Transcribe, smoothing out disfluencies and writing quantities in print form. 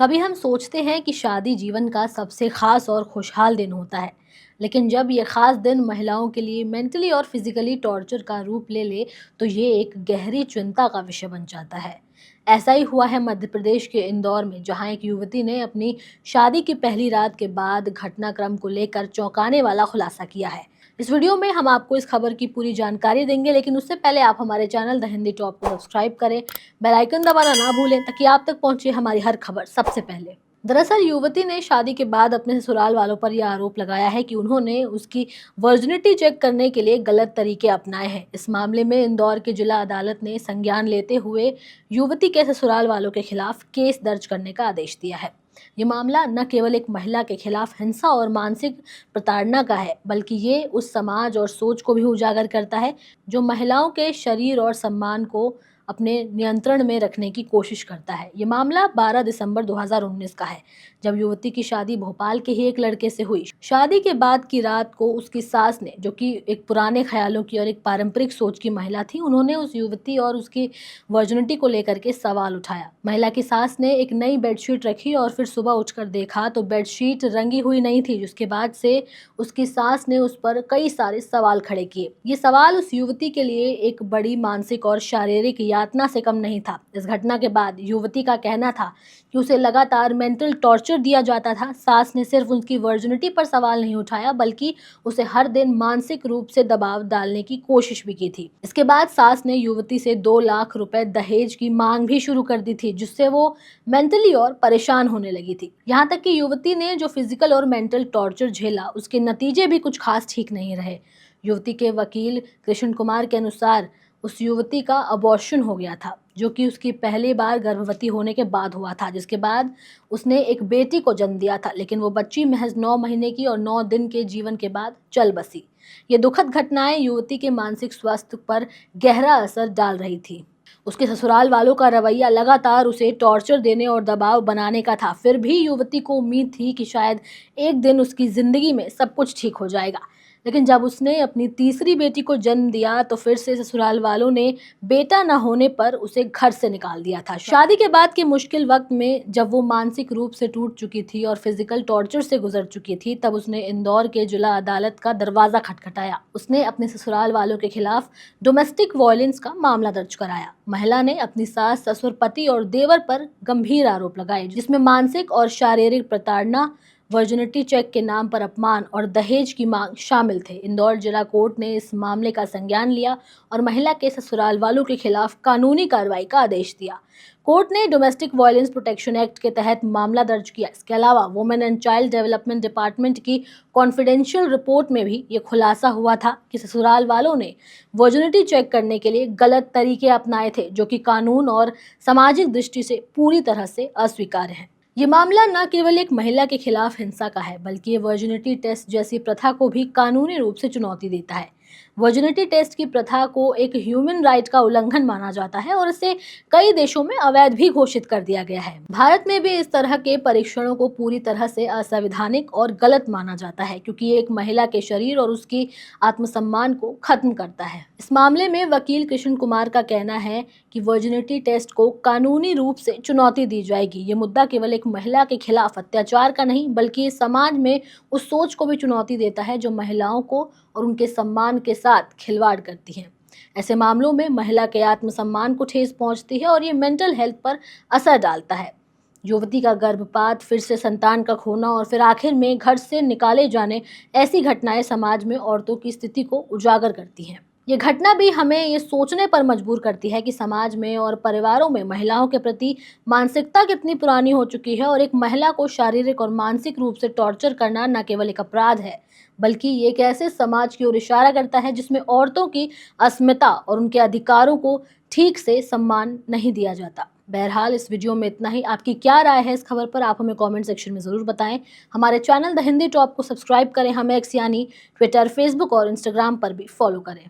कभी हम सोचते हैं कि शादी जीवन का सबसे खास और खुशहाल दिन होता है, लेकिन जब ये खास दिन महिलाओं के लिए मेंटली और फिजिकली टॉर्चर का रूप ले ले, तो ये एक गहरी चिंता का विषय बन जाता है। ऐसा ही हुआ है मध्य प्रदेश के इंदौर में, जहां एक युवती ने अपनी शादी की पहली रात के बाद घटनाक्रम को लेकर चौंकाने वाला खुलासा किया है। इस वीडियो में हम आपको इस खबर की पूरी जानकारी देंगे, लेकिन उससे पहले आप हमारे चैनल द हिंदी टॉप को सब्सक्राइब करें, बेल आइकन दबाना ना भूलें ताकि आप तक पहुंचे हमारी हर खबर सबसे पहले। दरअसल युवती ने शादी के बाद अपने ससुराल वालों पर यह आरोप लगाया है कि उन्होंने उसकी वर्जिनिटी चेक करने के लिए गलत तरीके अपनाए हैं। इस मामले में इंदौर की जिला अदालत ने संज्ञान लेते हुए युवती के ससुराल वालों के खिलाफ केस दर्ज करने का आदेश दिया है। ये मामला न केवल एक महिला के खिलाफ हिंसा और मानसिक प्रताड़ना का है, बल्कि ये उस समाज और सोच को भी उजागर करता है जो महिलाओं के शरीर और सम्मान को अपने नियंत्रण में रखने की कोशिश करता है। ये मामला 12 दिसंबर 2019 का है, जब युवती की शादी भोपाल के ही एक लड़के से हुई। शादी के बाद की रात को उसकी सास ने, जो कि एक पुराने ख्यालों की और एक पारंपरिक सोच की महिला थी, उन्होंने उस युवती और उसकी वर्जिनिटी को लेकर के सवाल उठाया। महिला की सास ने एक नई बेडशीट रखी और फिर सुबह उठकर देखा तो बेडशीट रंगी हुई नहीं थी, जिसके बाद से उसकी सास ने उस पर कई सारे सवाल खड़े किए। ये सवाल उस युवती के लिए एक बड़ी मानसिक और शारीरिक यातना से कम नहीं था। इस घटना के बाद युवती का कहना था कि उसे लगातार मेंटल टॉर्चर दिया जाता था। सास ने सिर्फ उनकी वर्जिनिटी पर सवाल नहीं उठाया, बल्कि उसे हर दिन मानसिक रूप से दबाव डालने की कोशिश भी की थी। इसके बाद सास ने युवती से 2 लाख रुपए दहेज की मांग भी शुरू कर दी थी, जिससे वो मेंटली और परेशान होने लगी थी। यहाँ तक कि युवती ने जो फिजिकल और मेंटल टॉर्चर झेला, उसके नतीजे भी कुछ खास ठीक नहीं रहे। युवती के वकील कृष्ण कुमार के अनुसार उस युवती का अबॉर्शन हो गया था, जो कि उसकी पहली बार गर्भवती होने के बाद हुआ था, जिसके बाद उसने एक बेटी को जन्म दिया था, लेकिन वो बच्ची महज 9 महीने की और 9 दिन के जीवन के बाद चल बसी। ये दुखद घटनाएं युवती के मानसिक स्वास्थ्य पर गहरा असर डाल रही थी। उसके ससुराल वालों का रवैया लगातार उसे टॉर्चर देने और दबाव बनाने का था। फिर भी युवती को उम्मीद थी कि शायद एक दिन उसकी जिंदगी में सब कुछ ठीक हो जाएगा, लेकिन जब उसने अपनी तीसरी बेटी को जन्म दिया तो फिर से ससुराल वालों ने बेटा न होने पर उसे घर से निकाल दिया था। शादी के बाद के मुश्किल वक्त में जब वो मानसिक रूप से टूट चुकी थी और फिजिकल टॉर्चर से गुजर चुकी थी, तब उसने इंदौर के जिला अदालत का दरवाजा खटखटाया। उसने अपने ससुराल वालों के खिलाफ डोमेस्टिक वायलेंस का मामला दर्ज कराया। महिला ने अपनी सास, ससुर, पति और देवर पर गंभीर आरोप लगाए, जिसमें मानसिक और शारीरिक प्रताड़ना, वर्जिनिटी चेक के नाम पर अपमान और दहेज की मांग शामिल थे। इंदौर जिला कोर्ट ने इस मामले का संज्ञान लिया और महिला के ससुराल वालों के खिलाफ कानूनी कार्रवाई का आदेश दिया। कोर्ट ने डोमेस्टिक वायलेंस प्रोटेक्शन एक्ट के तहत मामला दर्ज किया। इसके अलावा women and child development department की कॉन्फिडेंशियल रिपोर्ट में भी ये खुलासा हुआ था कि ससुराल वालों ने वर्जिनिटी चेक करने के लिए गलत तरीके अपनाए थे, जो कि कानून और सामाजिक दृष्टि से पूरी तरह से अस्वीकार्य है। ये मामला न केवल एक महिला के खिलाफ हिंसा का है, बल्कि ये वर्जिनिटी टेस्ट जैसी प्रथा को भी कानूनी रूप से चुनौती देता है। वर्जिनिटी टेस्ट की प्रथा को एक ह्यूमन राइट का उल्लंघन माना जाता है और इसे कई देशों में अवैध भी घोषित कर दिया गया है। भारत में भी इस तरह के परीक्षणों को पूरी तरह से असंवैधानिक और गलत माना जाता है, क्योंकि ये एक महिला के शरीर और उसकी आत्मसम्मान को खत्म करता है। इस मामले में वकील कृष्ण कुमार का कहना है कि वर्जिनिटी टेस्ट को कानूनी रूप से चुनौती दी जाएगी। ये मुद्दा केवल एक महिला के खिलाफ अत्याचार का नहीं, बल्कि समाज में उस सोच को भी चुनौती देता है जो महिलाओं को और उनके सम्मान के साथ खिलवाड़ करती है। ऐसे मामलों में महिला के आत्मसम्मान को ठेस पहुंचती है और ये मेंटल हेल्थ पर असर डालता है। युवती का गर्भपात, फिर से संतान का खोना और फिर आखिर में घर से निकाले जाने, ऐसी घटनाएं समाज में औरतों की स्थिति को उजागर करती हैं। ये घटना भी हमें ये सोचने पर मजबूर करती है कि समाज में और परिवारों में महिलाओं के प्रति मानसिकता कितनी पुरानी हो चुकी है, और एक महिला को शारीरिक और मानसिक रूप से टॉर्चर करना न केवल एक अपराध है, बल्कि ये एक ऐसे समाज की ओर इशारा करता है जिसमें औरतों की अस्मिता और उनके अधिकारों को ठीक से सम्मान नहीं दिया जाता। बहरहाल इस वीडियो में इतना ही। आपकी क्या राय है इस खबर पर, आप हमें कमेंट सेक्शन में ज़रूर बताएं। हमारे चैनल द हिंदी टॉप को सब्सक्राइब करें, हमें एक्स यानी ट्विटर, फेसबुक और इंस्टाग्राम पर भी फॉलो करें।